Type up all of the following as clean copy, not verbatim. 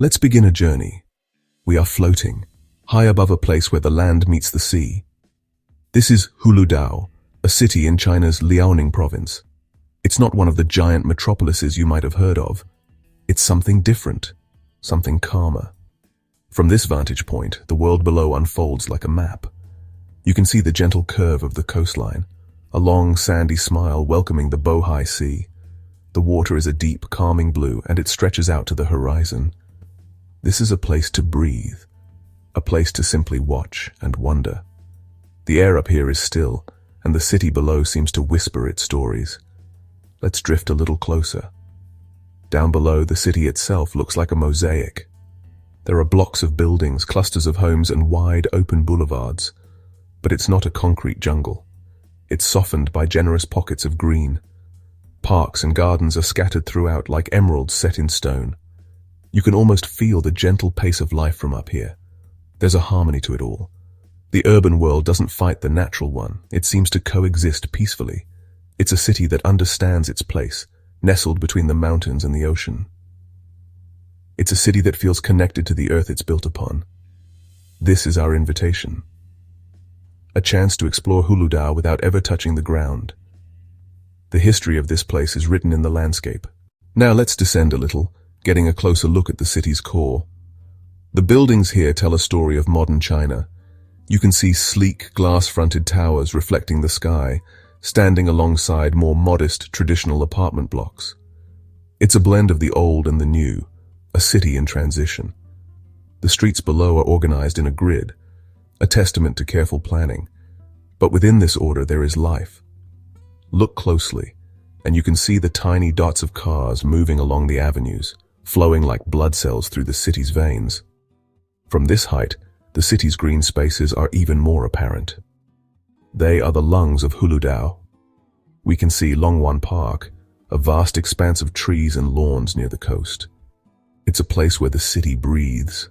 Let's begin a journey. We are floating, high above a place where the land meets the sea. This is Huludao, a city in China's Liaoning province. It's not one of the giant metropolises you might have heard of. It's something different, something calmer. From this vantage point, the world below unfolds like a map. You can see the gentle curve of the coastline, a long sandy smile welcoming the Bohai Sea. The water is a deep, calming blue, and it stretches out to the horizon. This is a place to breathe, a place to simply watch and wonder. The air up here is still, and the city below seems to whisper its stories. Let's drift a little closer. Down below, the city itself looks like a mosaic. There are blocks of buildings, clusters of homes, and wide, open boulevards. But it's not a concrete jungle. It's softened by generous pockets of green. Parks and gardens are scattered throughout like emeralds set in stone. You can almost feel the gentle pace of life from up here. There's a harmony to it all. The urban world doesn't fight the natural one. It seems to coexist peacefully. It's a city that understands its place, nestled between the mountains and the ocean. It's a city that feels connected to the earth it's built upon. This is our invitation. A chance to explore Huludao without ever touching the ground. The history of this place is written in the landscape. Now let's descend a little, getting a closer look at the city's core. The buildings here tell a story of modern China. You can see sleek, glass-fronted towers reflecting the sky, standing alongside more modest, traditional apartment blocks. It's a blend of the old and the new, a city in transition. The streets below are organized in a grid, a testament to careful planning. But within this order there is life. Look closely, and you can see the tiny dots of cars moving along the avenues, flowing like blood cells through the city's veins. From this height, the city's green spaces are even more apparent. They are the lungs of Huludao. We can see Longwan Park, a vast expanse of trees and lawns near the coast. It's a place where the city breathes.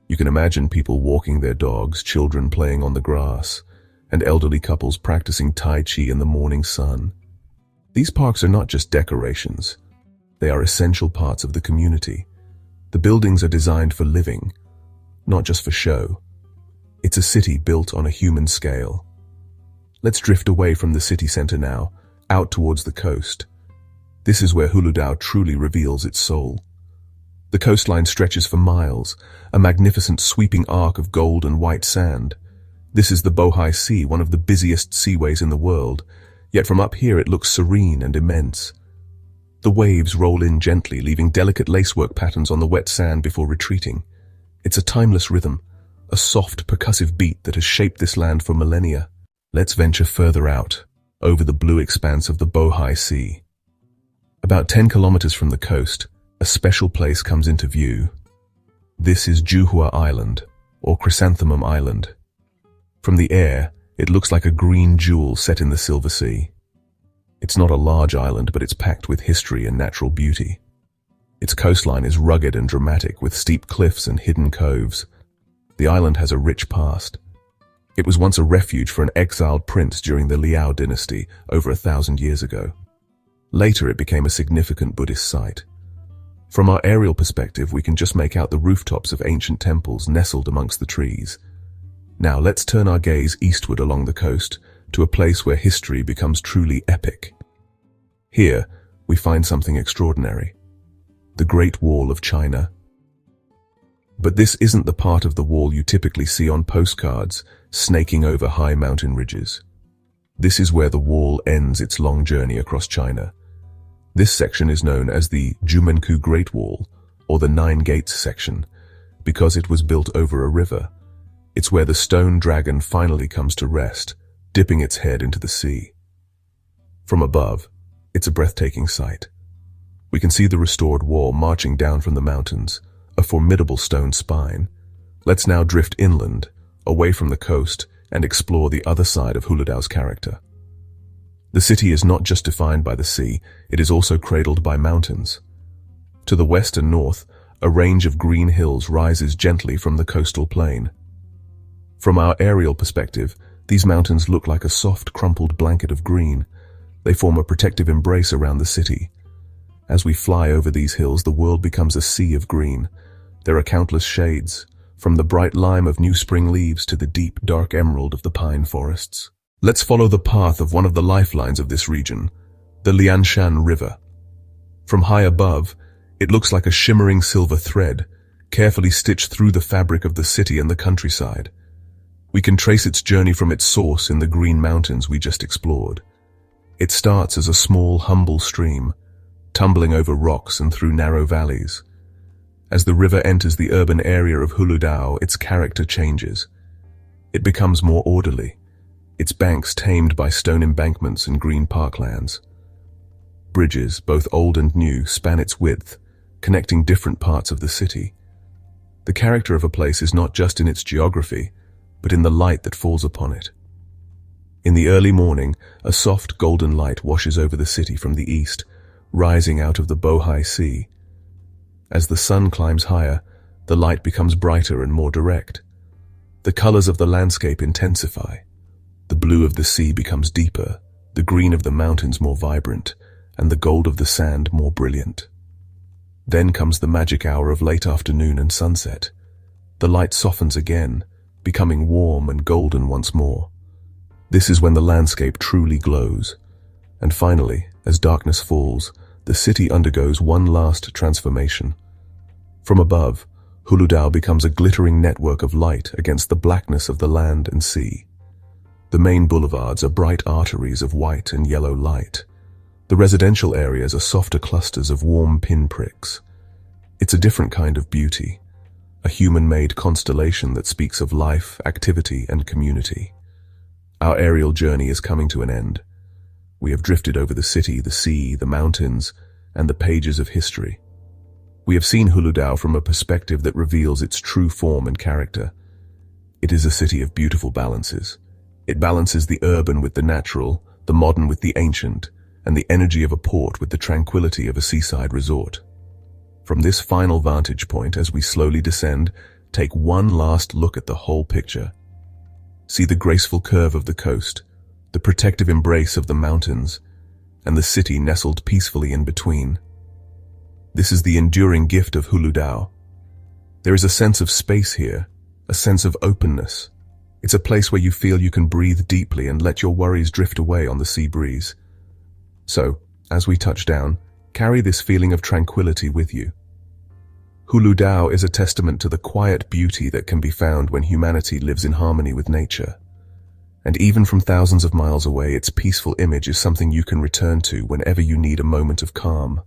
You can imagine people walking their dogs, children playing on the grass, and elderly couples practicing Tai Chi in the morning sun. These parks are not just decorations. They are essential parts of the community. The buildings are designed for living, not just for show. It's a city built on a human scale. Let's drift away from the city center now, out towards the coast. This is where Huludao truly reveals its soul. The coastline stretches for miles, a magnificent sweeping arc of gold and white sand. This is the Bohai Sea, one of the busiest seaways in the world, yet from up here it looks serene and immense. The waves roll in gently, leaving delicate lacework patterns on the wet sand before retreating. It's a timeless rhythm, a soft, percussive beat that has shaped this land for millennia. Let's venture further out, over the blue expanse of the Bohai Sea. About 10 kilometers from the coast, a special place comes into view. This is Juhua Island, or Chrysanthemum Island. From the air, it looks like a green jewel set in the Silver Sea. It's not a large island, but it's packed with history and natural beauty. Its coastline is rugged and dramatic, with steep cliffs and hidden coves. The island has a rich past. It was once a refuge for an exiled prince during the Liao dynasty over 1,000 years ago. Later, it became a significant Buddhist site. From our aerial perspective, we can just make out the rooftops of ancient temples nestled amongst the trees. Now let's turn our gaze eastward along the coast to a place where history becomes truly epic. Here, we find something extraordinary. The Great Wall of China. But this isn't the part of the wall you typically see on postcards, snaking over high mountain ridges. This is where the wall ends its long journey across China. This section is known as the Jumenkou Great Wall, or the Nine Gates section, because it was built over a river. It's where the stone dragon finally comes to rest, dipping its head into the sea. From above, it's a breathtaking sight. We can see the restored wall marching down from the mountains, a formidable stone spine. Let's now drift inland, away from the coast, and explore the other side of Huludao's character. The city is not just defined by the sea, it is also cradled by mountains. To the west and north, a range of green hills rises gently from the coastal plain. From our aerial perspective, these mountains look like a soft, crumpled blanket of green. They form a protective embrace around the city. As we fly over these hills, the world becomes a sea of green. There are countless shades, from the bright lime of new spring leaves to the deep, dark emerald of the pine forests. Let's follow the path of one of the lifelines of this region, the Lianshan River. From high above, it looks like a shimmering silver thread, carefully stitched through the fabric of the city and the countryside. We can trace its journey from its source in the green mountains we just explored. It starts as a small, humble stream, tumbling over rocks and through narrow valleys. As the river enters the urban area of Huludao, its character changes. It becomes more orderly, its banks tamed by stone embankments and green parklands. Bridges, both old and new, span its width, connecting different parts of the city. The character of a place is not just in its geography, but in the light that falls upon it. In the early morning, a soft golden light washes over the city from the east, rising out of the Bohai Sea. As the sun climbs higher, the light becomes brighter and more direct. The colors of the landscape intensify. The blue of the sea becomes deeper, the green of the mountains more vibrant, and the gold of the sand more brilliant. Then comes the magic hour of late afternoon and sunset. The light softens again, becoming warm and golden once more. This is when the landscape truly glows. And finally, as darkness falls, the city undergoes one last transformation. From above, Huludao becomes a glittering network of light against the blackness of the land and sea. The main boulevards are bright arteries of white and yellow light. The residential areas are softer clusters of warm pinpricks. It's a different kind of beauty, a human-made constellation that speaks of life, activity, and community. Our aerial journey is coming to an end. We have drifted over the city, the sea, the mountains, and the pages of history. We have seen Huludao from a perspective that reveals its true form and character. It is a city of beautiful balances. It balances the urban with the natural, the modern with the ancient, and the energy of a port with the tranquility of a seaside resort. From this final vantage point, as we slowly descend, take one last look at the whole picture. See the graceful curve of the coast, the protective embrace of the mountains, and the city nestled peacefully in between. This is the enduring gift of Huludao. There is a sense of space here, a sense of openness. It's a place where you feel you can breathe deeply and let your worries drift away on the sea breeze. So, as we touch down, carry this feeling of tranquility with you. Huludao is a testament to the quiet beauty that can be found when humanity lives in harmony with nature. And even from thousands of miles away, its peaceful image is something you can return to whenever you need a moment of calm.